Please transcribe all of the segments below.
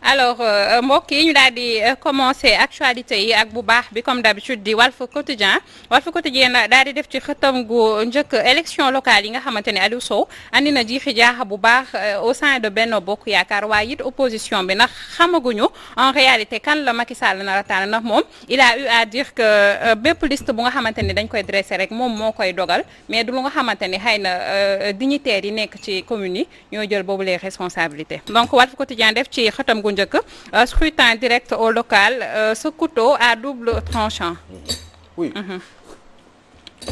alors mbokk yi ñu daal di commencer actualité yi ak bu baax bi comme d'habitude di Walf Quotidien daal di def ci xëtam gu njëkk élection locale yi nga xamante ne Aliou Sow andi na jiixi jaaxa bu baax au sein de Benno Bokk Yaakaar waaye it opposition bi ndax xamaguñu en réalité kan la Macky Sall nar a tànn ndax moom il a eu à dire que bépp liste bu nga xamante ni dañ koy dressé rek moom moo koy dogal mais du lu nga xamante ni xëy na dignitaires yi nekk ci communes yi ñoo jël boobu les responsabilités donc Walf Quotidien def ci xëtam gu njëkk scrutin direct au local ce couteau à double tranchant. Oui.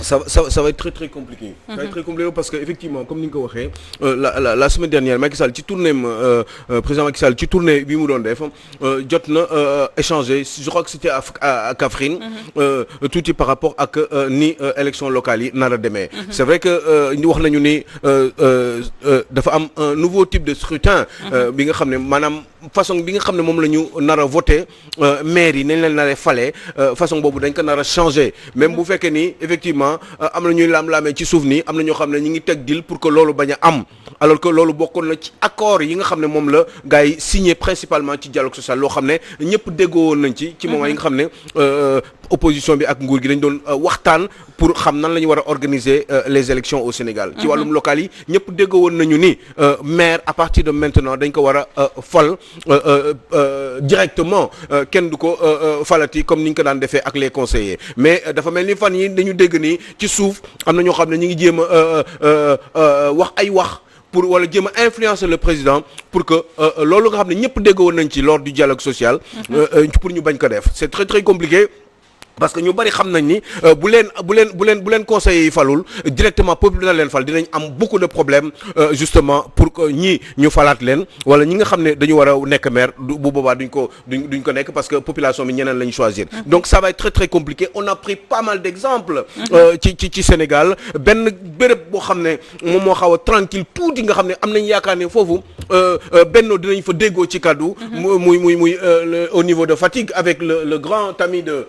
Ça va être très compliqué. Ça va être très compliqué parce que effectivement comme ni nga ko waxee la semaine dernière Macky Sall ci tournée président Macky Sall ci tournée bi mu doon def jot na échanger je crois que c'était à Kaffrine tuuti par rapport ak ni élection locale yi nar a demee. C'est vrai que wax nañu ni dafa am un nouveau type de scrutin bi nga xam ne maanaam façon bi nga xam ne moom la ñu nar a voté maire yi nañ leen nar a fale façon boobu dañ ko nar a changer même bu fekkee ni effectivement am na ñuy laam-laamee ci suuf nii am na ñoo xam ne ñu ngi teg deal pour que loolu bañ a am alors que loolu bokkoon na ci accord yi nga xam ne moom la gars yi signé principalement ci dialogue social loo xam ne ñëpp déggoo woon nañ ci moment yi nga xam ne opposition bi ak nguur gi dañ doon waxtaan pour xam nan la ñu war a organiser les élections au Sénégal ci wàllum local yi ñëpp déggoo woon nañu ni maire à partir de maintenant dañ ko war a fal directement kenn du ko falati comme ni ñu ko daan defee ak les conseillers mais dafa mel ni fan yi dañu dégg ni ci suuf am na ñoo xam ne ñu ngi jéem a wax ay wax pour wala jéem a influencer le président pour que loolu nga xam ne ñëpp dégg woon nañ ci lors du dialogue social pour ñu bañ ko def c'est très compliqué parce que ñu bari xam nañ ni bu leen conseillers yi falul directement peuple dina leen fal dinañ am beaucoup de problèmes justement pour que ñii ñu falaat leen wala ñi nga xam ne dañu war a nekk maire bu boobaa duñ ko nekk parce que population bi ñeneen lañu choisir donc ça va être très compliqué on a pris pas mal d'exemples ci Sénégal benn béréb boo xam ne moom moo xaw a tranquille tuuti nga xam ne am nañ yaakaar ne foofu Benno dinañ fa déggoo ci kaddu muy au niveau de Fatick avec le grand ami de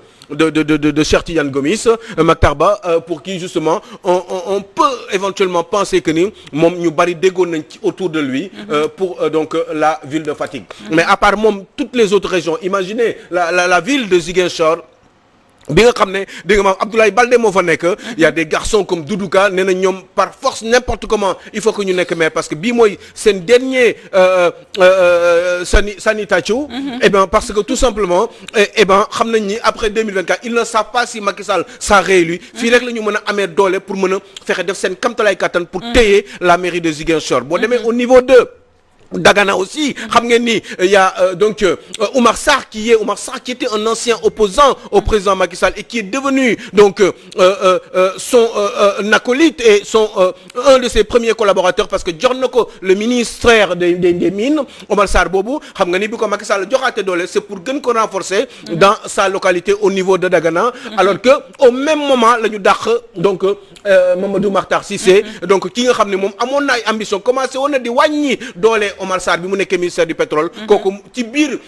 Cheikh Tidiane Gomis Mactar Ba pour qui justement on peut éventuellement penser que ni moom ñu bari déggoon nañ ci autour de lui pour donc la ville de Fatick mais à part moom toutes les autres régions imaginez la ville de Ziguinchor bi nga xam ne dégg nga maam Abdoulaye Baldé moo fa nekk y a des garçons comme Doudouka nee na ñoom par force n'importe comment il faut que ñu nekk maire parce que bii mooy seen dernier sanitachu et bien parce que tout simplement et ben xam nañ ni après 2024 ils ne savent pas si Macky Sall sera réélu fii rek la ñu mën a amee doole pour mën a fexe def seen kamtalaay kattan pour téye la mairie de Ziguinchor boo demee au niveau de Dagana aussi xam ngeen ni y a donc Oumar Sarr qui était un ancien opposant au président Macky Sall et qui est devenu donc son acolyte et un de ses premiers collaborateurs parce que jox na ko le ministère des mines Oumar Sarr boobu xam nga ni bi ko Macky Sall joxaate doole c'est pour gën ko renforcer dans sa localité au niveau de Dagana alors que au même moment la ñu dàq donc Mamadou Makhtar Cissé donc ki nga xam ne moom amoon na ay ambition commencé woon na di wàññi doole Omar Sarr bi mu nekkee ministère du pétrole kooku ci biir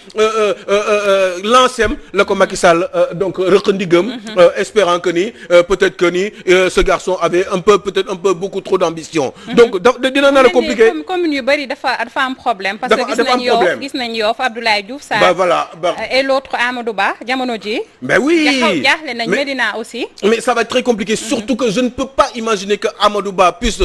lancem la ko Macky Sall donc rëq ndigam espérant que ni peut-être que ni ce garçon avait peut-être un peu beaucoup trop d'ambition donc dina nar a compliqué commune yu bari dafa am problème parce que gis nañ Yoff Abdoulaye Diouf Sarr voilà et l'autre Amadou Ba jamono ji mais oui jaaxle nañ Médina aussi mais ça va être très compliqué surtout que je ne peux pas imaginer que Amadou Ba puisse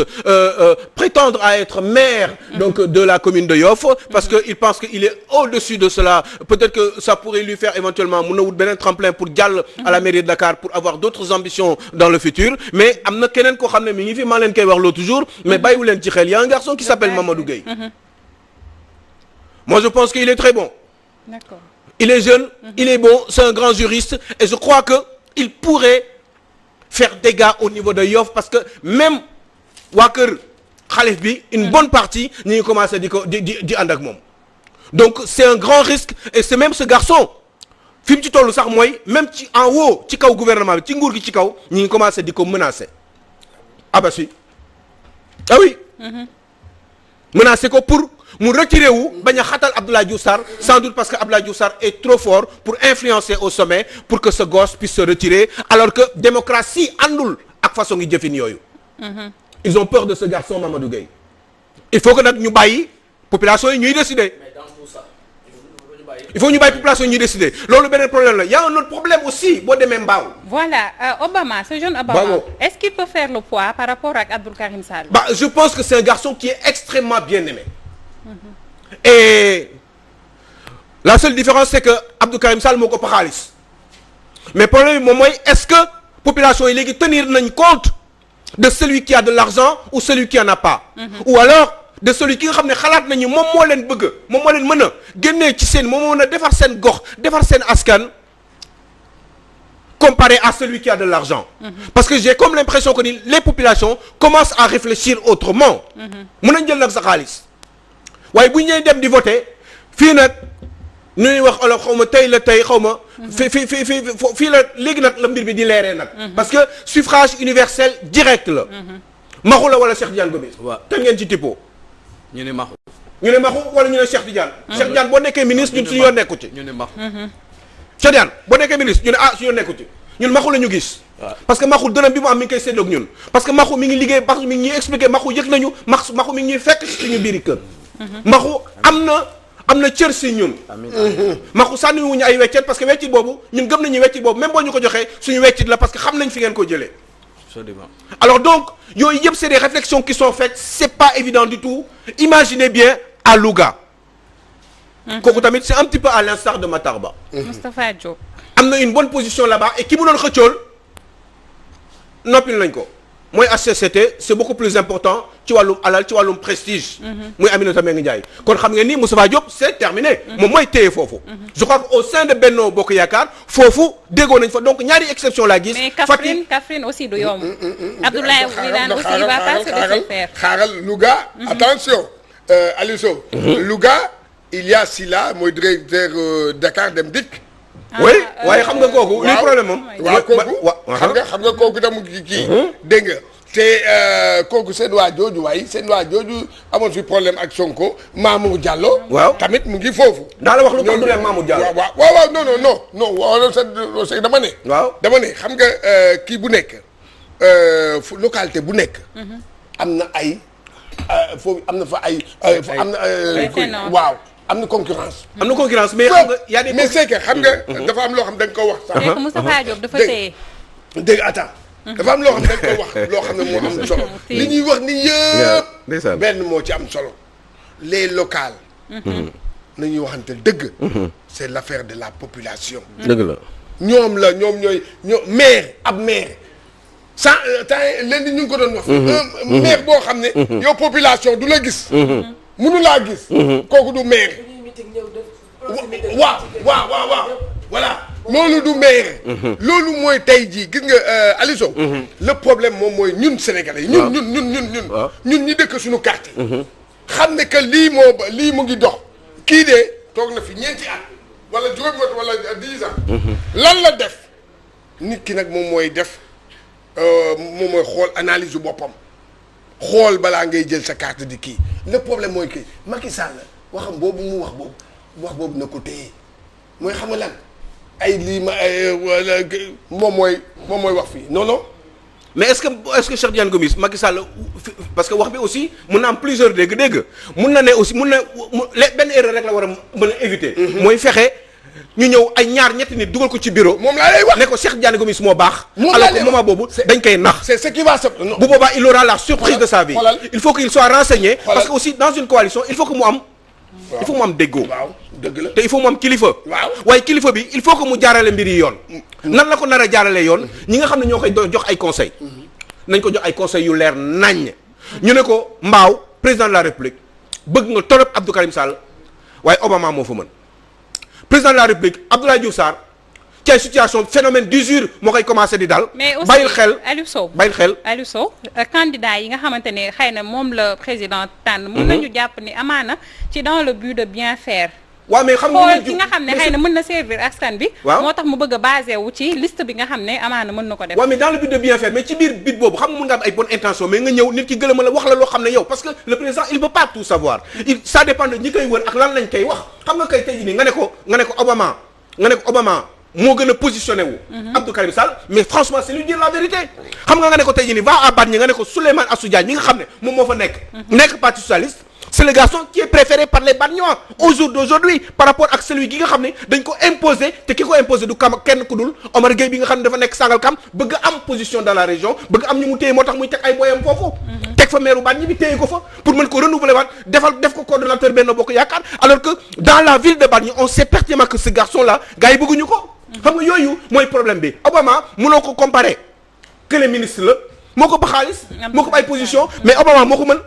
prétendre à être maire donc de la commune de Yoff parce que il pense qu'il est au-dessus de cela peut-être que ça pourrait lui faire éventuellement mën na wut beneen tremplin pour jàll à la mairie de Dakar pour avoir d'autres ambitions dans le futur mais am na keneen koo xam ne mi ngi fi maa leen koy wax l'autre jour mais bàyyiwu leen ci xel il y a un garçon qui s'appelle Mamadou Gueye moi je pense qu'il est très bon d'accord il est jeune il est bon c'est un grand juriste et je crois que il pourrait faire dégâts au niveau de Yoff parce que même waa kër xalif bi une bonne partie ñu ngi commencé di ànd ak moom donc c'est un grand risque et c'est même ce garçon fi mu ci tollu sax mooy même ci en haut ci kaw gouvernement bi ci nguur gi ci kaw ñu ngi commencé di ko menacer ah bah si ah oui menacer ko pour mu retirer wu bañ a xatal Abdoulaye Diouf Sarr sans doute parce que Abdoulaye Diouf Sarr est trop fort pour influencer au sommet pour que ce gosse puisse se retirer alors que démocratie àndul ak façon ngi jëfin yooyu ils ont peur de ce garçon Mamadou Gueye il faut que nag ñu bàyyi population yi ñuy décider. Mais dans tout ça, il faut ñu bàyyi population ñuy décider loolu beneen problème la y a un autre problème aussi boo demee Mbao. voilà Obama ce jeune Obama. Est-ce qu'il peut faire le poids par rapport ak Abdou Karim Sall. Bah je pense que c'est un garçon qui est extrêmement bien aimé. Et la seule différence c'est que Abdou Karim Sall moo ko ëpp xaalis mais problème bi moom mooy est-ce que population yi léegi tenir nañ compte de celui qui a de l'argent ou celui qui en a pas. Ou alors de celui ki nga xam ne xalaat nañu moom moo leen bëgg moom moo leen mën a génnee ci seen moom moo mën a defar seen gox defar seen askan comparé à celui qui a de l'argent. Parce que j'ai comme l'impression que les populations commencent à réfléchir autrement. mën nañ jël nag sa xaalis waaye bu ñu dem di voter fii nag nu ñuy wax olof xaw ma tey la tey xaw ma. fii la léegi nag la mbir bi di leeree nag. parce que suffrage universel direct la. Maxu la wala Cheikh Tidiane Gomis. waaw te ngeen ci tipo. ñu ne Maxu. ñu ne Maxu wala ñu ne Cheikh Tidiane. Cheikh Tidiane boo nekkee ministre ñun suñu yoon nekku ci. ñu ne Maxu. Cheikh Tidiane boo nekkee ministre ñu ne suñu yoon nekku ci ñun Maxu la ñu gis. parce que Maxu dërëm bi mu am mi ngi koy séddoo ak ñun. parce que Maxu mi ngi liggéey Maxu mi ngi ñuy expliquer Maxu yëg nañu Maxu mi ngi ñuy fekk suñu biiri kër. Maxu am na cër si ñun. Maxu sànni wuñu ay weccet parce que weccit boobu ñun gëm nañu weccit boobu même boo ñu ko joxee suñu weccit la parce que xam nañ fi ngeen ko jëlee. Alors donc yooyu yëpp c'est des réflexions qui sont faites c'est pas évident du tout. Imaginez bien à Louga. kooku tamit c'est un petit peu à l'instar de Matar Ba. Moustapha Diop. am na une bonne position là-bas et ki mu doon xëccool noppil nañ ko mooy HCCT c'est beaucoup plus important ci wàllum alal ci wàllum prestige. muy Aminata Mbengue Ndiaye kon xam ngeen ni Moustapha Diop c'est terminé. moom mooy téye foofu. je crois que au sein de Benno Bokk Yaakaar foofu déggoo nañ fa donc ñaari exception laa gis. mais Kaffrine aussi du yomb. Abdoulaye Wilane aussi il va pas se laisser faire. xaaral Louga. attention Aliou Sow. Louga il y a Sylla mooy directeur Dakar Dem Dikk. oui waaye xam nga kooku. li problème moom. waaw kooku xam nga kooku tam kii. dégg nga te kooku seen waa jooju amoon fi problème ak Sonko Mamour Diallo. waaw tamit mu ngi foofu. daa la wax lu problème ak Mamour Diallo. waaw non waaw c'est dama ne. waaw dama ne xam nga kii bu nekk localité bu nekk. am na ay foofu am na fa ay. am na waaw. am na concurrence. mais xam nga y a des. mais c'est que xam nga. dafa am loo xam da nga ko wax sax. c'est que Moustapha Diop dafa téye. dégg attends dafa am loo xam da nga ko wax loo xam ne moo am solo. li ñuy wax ni yëpp. benn moo ci am solo. les locales. nañuy waxante dëgg. c'est l'affaire de la population. dëgg la. ñoom ñooy maire ab maire. sans temps leen di ñu ngi ko doon wax. maire boo xam ne. yow population du la gis. mënu laa gis. kooku du maire. waaw voilà loolu du maire. loolu mooy tey jii gis nga Aliou Sow. le problème moom mooy ñun sénégalais ñun ñi dëkk suñu quartier. xam ne que lii mu ngi dox. kii de toog na fi ñeenti at wala juróomi at wala 10 ans. lan la def nit ki nag moom mooy def moom mooy xool analyse bu boppam. xool balaa ngay jël sa carte di kii le problème mooy kii Macky Sall waxam boobu mu wax boobu na ko téye mooy xam nga lan ay lii ma wala moom mooy wax fii non. mais est-ce que Cheikh Tidiane Gomis Macky Sall parce que wax bi aussi mun na am plusieurs dégg mun na ne aussi benn erreur rek la war a mën a éviter. mooy fexe ñu ñëw ay ñaar ñetti nit dugal ko ci bureau. moom laa lay wax ne ko Cheikh Tidiane Gomis moo baax. alors que moment boobu dañ koy nax. c'est ce qui va se. bu boobaa il aura la surprise de sa vie. il faut qu'il soit renseigné. parce que aussi dans une coalition il faut que mu am. il faut mu am déggoo. waaw dëgg la te il faut mu am kilifa. waaw waaye kilifa bi il faut que mu jaarale mbir yi yoon. nan la ko nar a jaarale yoon ñi nga xam ne ñoo koy jox ay conseils. nañ ko jox ay conseils yu leer naññ. ñu ne ko Mbao président de la République bëgg nga torop Abdou Karim Sall waaye Obama moo fa mën. président de la République Abdoulaye Diouf Sarr ci ay situation phénomène d'usure moo koy commencé di dal. mais aussi bàyyil xel Aliou Sow candidat yi nga xamante ne xëy na moom la président tànn. mën nañu jàpp ni amaana ci dans le but de bien faire. waaw mais xam nga ki nga xam ne xëy na mën na servir askan bi. waaw moo tax mu bëgg a basé wu ci liste bi nga xam ne amaana mën na ko def. waaw mais dans le but de bien faire mais ci biir but boobu xam nga mën nga am ay bonnes intentions mais nga ñëw nit ki gëlëma la wax la loo xam ne yow parce que le président il peut pas tout savoir. Ça dépend de ñi koy wër ak lan lañ koy wax xam nga kay tey jii nii nga ne ko Obama moo gën a positionné wu. Abdou Karim Sall mais franchement c'est lui dire la vérité. xam nga ne ko tey jii nii va à Bargny nga ne ko Souleymane Assou Diagne mi nga xam ne moom moo fa nekk. nekk parti socialiste c'est le garçon qui est préféré par les Bargnois au jour d'aujourd'hui par rapport ak celui gi nga xam ne dañ ko imposer te ki ko imposer du kam kenn ku dul Omar Gueye bi nga xam ne dafa nekk Sangalkam bëgg am position dans la région bëgg am ñu mu téye moo tax muy teg ay boyam foofu teg fa maire Bargny bi téye ko fa pour mën ko renouveler waat def ko coordonnateur Benno Bokk Yaakaar alors que dans la ville de Bargny on sait pertinemment que ce garçon là gars yi bëgguñu ko xam nga yooyu mooy problème bi Obama mënoo ko comparer que les ministres la moo ko ba xaalis moo ko ba ay position mais Obama moo ko mën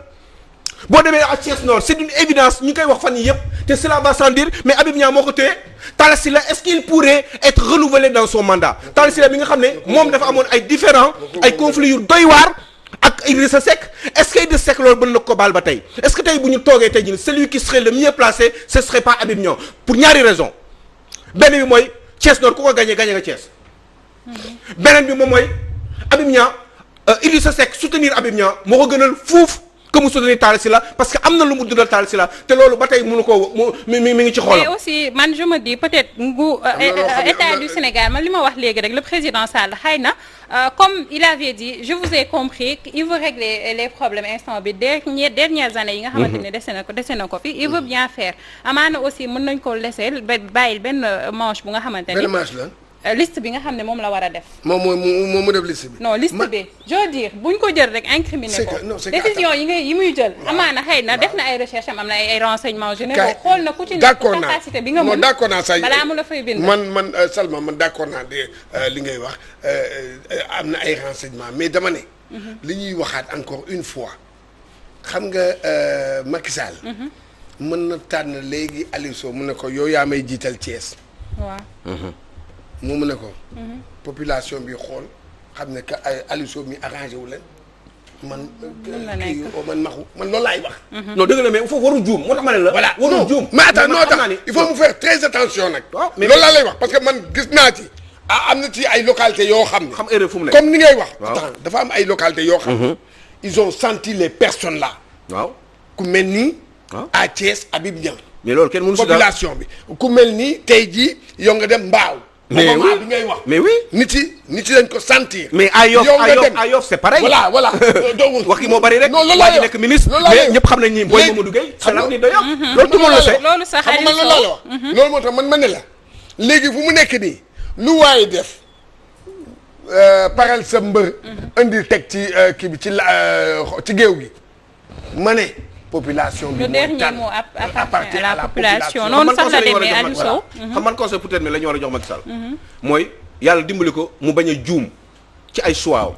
boo demee à Thiès Nord c'est une évidence ñu koy wax fan yii yëpp te cela va sans dire mais Habib Niang moo ko téye Talla Sylla est-ce qu'il pourrait être renouvelé dans son mandat Talla Sylla bi nga xam ne moom dafa amoon ay différends ay conflits yu doy waar ak Idrissa Seck est-ce que Idrissa Seck loolu mën na ko baal ba tey est-ce que tey bu ñu toogee tey jii celui qui serait le mieux placé ce serait pas Habib Niang pour ñaari raisons benn bi mooy Thiès Nord ku ko gagné nga Thiès beneen bi moom mooy Habib Niang Idrissa Seck soutenir Habib Niang moo ko gënal fuuf que mu soutenir Talla Sylla parce que am na lu mu dundal Talla Sylla te loolu ba tey mënu ko mi ngi ci xoolam. mais aussi man je me dis peut-être état du Sénégal man li ma wax léegi rek le président Sall xëy na comme il avait dit je vous ai compris il veut régler les problèmes instant bi dernières années yi nga xamante ne dese na ko fi il veut bien faire amaana aussi mën nañ ko laisser bàyyil benn manche bu nga xamante ne. benn manche la. liste bi nga xam ne moom la war a def. moom mu def liste bi. non liste bi je veux dire buñ ko jël rek incriminer ko. décision yi muy jël. amaana xëy na def na ay recherche am na ay renseignements généraux. xool na ku ci nekk capacité bi nga mën. d'accord naa sa balaa mu la fay bind. man Salma man d'accord naa de li ngay wax am na ay renseignements mais dama ne. li ñuy waxaat encore une fois xam nga Macky Sall. mën na tànn léegi Aliou Sow mu ne ko yow yaa may jiital Thiès. waaw. mu ne ko. population bi xool xam ne que ay Aliou Sow mi arrangé wu leen man. man loolu laay wax. non dëgg la mais foofu warul juum moo tax ma ne la. voilà warul juum mais attends non attends il faut mu faire très attention nag. loolu laa lay wax parce que man gis naa ci. am na ci ay localités yoo xam ne. xam erreur fu mu nekk comme ni ngay wax. attends dafa am ay localités yoo xam ne. ils ont senti les personnes là. waaw ku mel ni. à Thiès Habib Niang. mais loolu kenn mënu si population bi ku mel ni tey jii yow nga dem Mbaaw. mais oui bi ngay wax. mais oui. nit yi dañ ko sentir. mais à Yoff c'est pareil. voilà wax ki moo bari rek. non loolu waa ji nekk ministre mais ñëpp xam nañ ni booy Mamadou Gueye. c'est l'avenir de Yoff. loolu tout le monde le sait. loolu sax xam nga man loolu la wax. loolu moo tax man ma ne la léegi fu mu nekk nii lu waaye def paral sa mbër. indi teg ci kii bi ci géew gi ma ne. population bi le dernier mot appartient à la population noonu sax la demee Aliou Sow. xam man conseil peut-être mais la ñu war a jox Macky Sall. mooy yàlla dimbali ko mu bañ a juum ci ay choix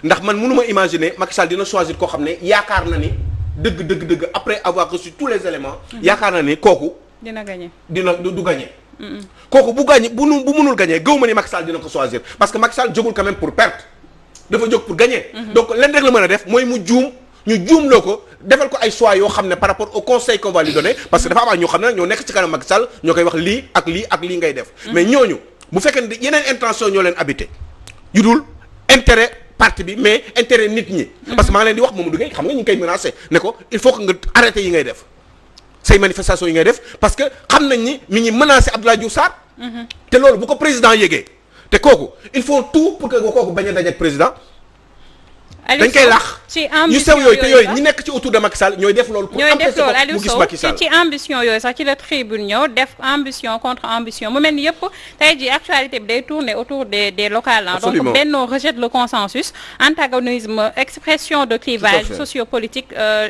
ndax man mënu ma imaginer Macky Sall dina choisir koo xam ne yaakaar na ni dëgg après avoir reçu tous les éléments. yaakaar na ni kooku. dina gagner du gagner. kooku bu gagner bu mënul gagner gëw ma ni Macky Sall dina ko choisir parce que Macky Sall jógul quand même pour perdre dafa jóg pour gagner. donc lenn rek la mën a def mooy mu juum. ñu juumloo ko defal ko ay choix yoo xam ne par rapport au conseil qu'on va lui donner parce que dafa am ñoo xam ne nag ñoo nekk ci kanam Macky Sall ñoo koy wax lii ak lii ngay def. mais ñooñu bu fekkee ne yeneen intention ñoo leen habité yu dul intérêt parti bi mais intérêt nit ñi. parce que maa ngi leen di wax Mamadou Gueye xam nga ñu ngi koy menacé ne ko il faut que nga arrêté yi ngay def say manifestations yi ngay def parce que xam nañ ni mi ngi menacé Abdoulaye Diouf Sarr. te loolu bu ko président yégee te kooku il faut tout pour que kooku bañ a daje ak président. dañ koy lax ñu sew yooyu te yooyu ñi nekk ci autour de Macky Sall ñooy def loolu pour empêcher ko mu gis Macky Sall ci ambition yooyu sax ci la tribune ñëw def ambition contre ambition mu mel ni yëpp tey ji actualité bi day tourner autour des locales là donc Benno rejette le consensus antagonisme expression de clivage sociopolitique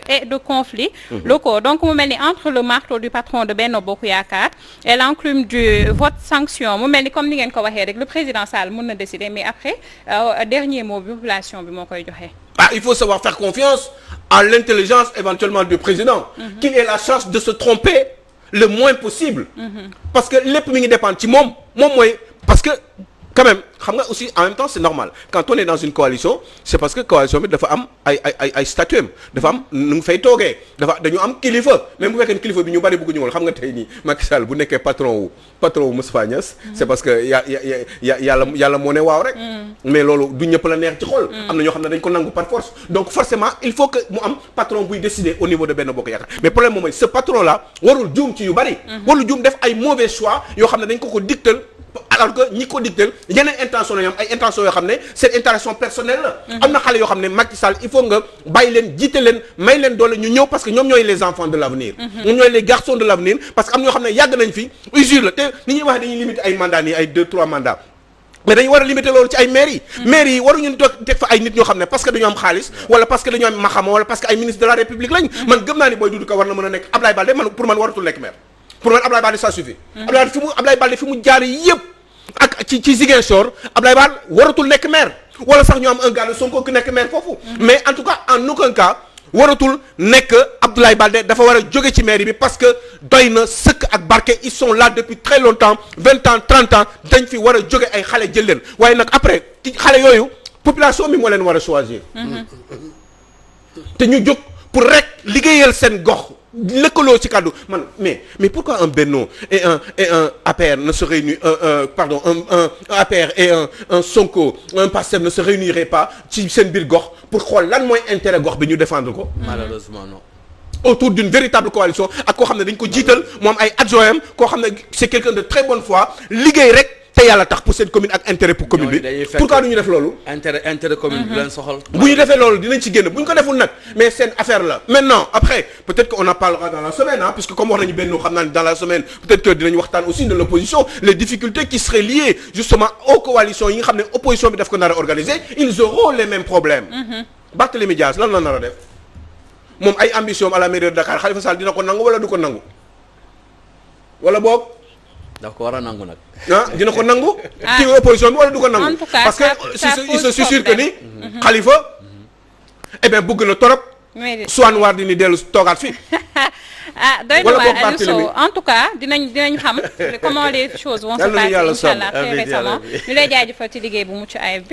et de conflits locaux donc mu mel ni entre le marteau du patron de Benno Bokk Yaakaar et l'enclume du vote sanction mu mel ni comme ni ngeen ko waxee rek le président Sall mën na décider mais après dernier mot bi population bi moo koy joxe. Il faut savoir faire confiance à l'intelligence éventuellement du président. Qu'il ait la chance de se tromper le moins possible. Parce que lépp mi ngi dépendre ci moom mooy parce que quand même xam nga aussi en même temps c'est normal quand on est dans une coalition c'est parce que coalition bi dafa am ay statut dafa am nu mu fay toogee dañu am kilifa même bu fekkee ne kilifa bi ñu bari bëgguñu woon xam nga tey nii Macky Sall bu nekkee patron wu Moustapha Niasse c'est parce que yàlla moo ne waaw rek mais loolu du ñëpp la neex ci xol am na ñoo xam ne dañ ko nangu par force donc forcément il faut que mu am patron buy décider au niveau de Benno Bokk Yaakaar mais problème moom mooy ce patron là warul juum ci yu bari warul juum def ay mauvais choix yoo xam ne dañ ko dictal alors que ñi ko dicté yeneen intention la ñu am ay intention yoo xam ne seen intention personnelle la. am na xale yoo xam ne Macky Sall il faut nga bàyyi leen jiite leen may leen doole ñu ñëw parce que ñoom ñooy les enfants de l'avenir. ñoom ñooy les garçons de l'avenir parce que am na ñoo xam ne yàgg nañ fi usure la te ni ñuy wax dañuy limiter ay mandats nii ay 2-3 mandats. mais dañu war a limiter loolu ci ay maires yi. maires yi waruñu teg fa ay nit ñoo xam ne parce que dañoo am xaalis wala parce que dañoo am maxama wala parce que ay ministre de la république lañ. man gëm naa ni Boy Doudou Ka war na mën a nekk Ablaye Baldé man pour man waratul nekk maire. pour man Ablaye Baldé ça suffit. Ablaye Baldé fi mu jaar yëpp ak ci Ziguinchor Ablaye Baldé waratul nekk maire wala sax ñu am un gars de Sonko ku nekk maire foofu. mais en tout cas en aucun cas waratul nekk Abdoulaye Baldé dafa war a jóge ci mairie bi parce que doy na sëkk ak barke ils sont là depuis très longtemps 20 ans 30 ans dañ fi war a jóge ay xale jël leen waaye nag après ci xale yooyu population bi moo leen war a choisir. te ñu jóg pour rek liggéeyal seen gox lëkkaloo ci kàddu man mais pourquoi un Benno et un APR ne se réunit un APR et un Sonko un Pastef ne se réuniraient pas ci seen biir gox pour xool lan mooy intérêt gox bi ñu défendre ko. malheureusement non. autour d'une véritable coalition ak koo xam ne dañ ko jiital moom ay adjoint am koo xam ne c'est quelqu'un de très bonne foi liggéey rek te yàlla tax pour seen commune ak intérêt pour commune bi. pourquoi du ñu def loolu. intérêt commune bi leen soxal. bu ñu defee loolu dinañ ci génn bu ñu ko deful nag mais seen affaire la maintenant après peut-être qu'on en parlera dans la semaine ah puisque comme wax nañu benn xam naa ne dans la semaine peut-être que dinañ waxtaan aussi de l'opposition les difficultés qui seraient liées justement aux coalitions yi nga xam ne opposition bi daf ko nar a organiser ils auront les mêmes problèmes. Barthélémy Dias lan la nar a def moom ay ambition à la mairie de Dakar Khalifa Sall dina ko nangu wala du ko nangu wala boog. daf ko war a nangu nag. ah dina ko nangu. ci opposition bi wala du ko nangu. en tout cas parce que il se sûr que ni. Khalifa. eh bien bëgg na torop. Soham El Wardini dellu toogaat fii. doy na waar Aliou Sow en tout cas dinañ xam comment les choses vont se passer incha allah très récemment ñu lay jaajëfal ci liggéey bu mucc ayib.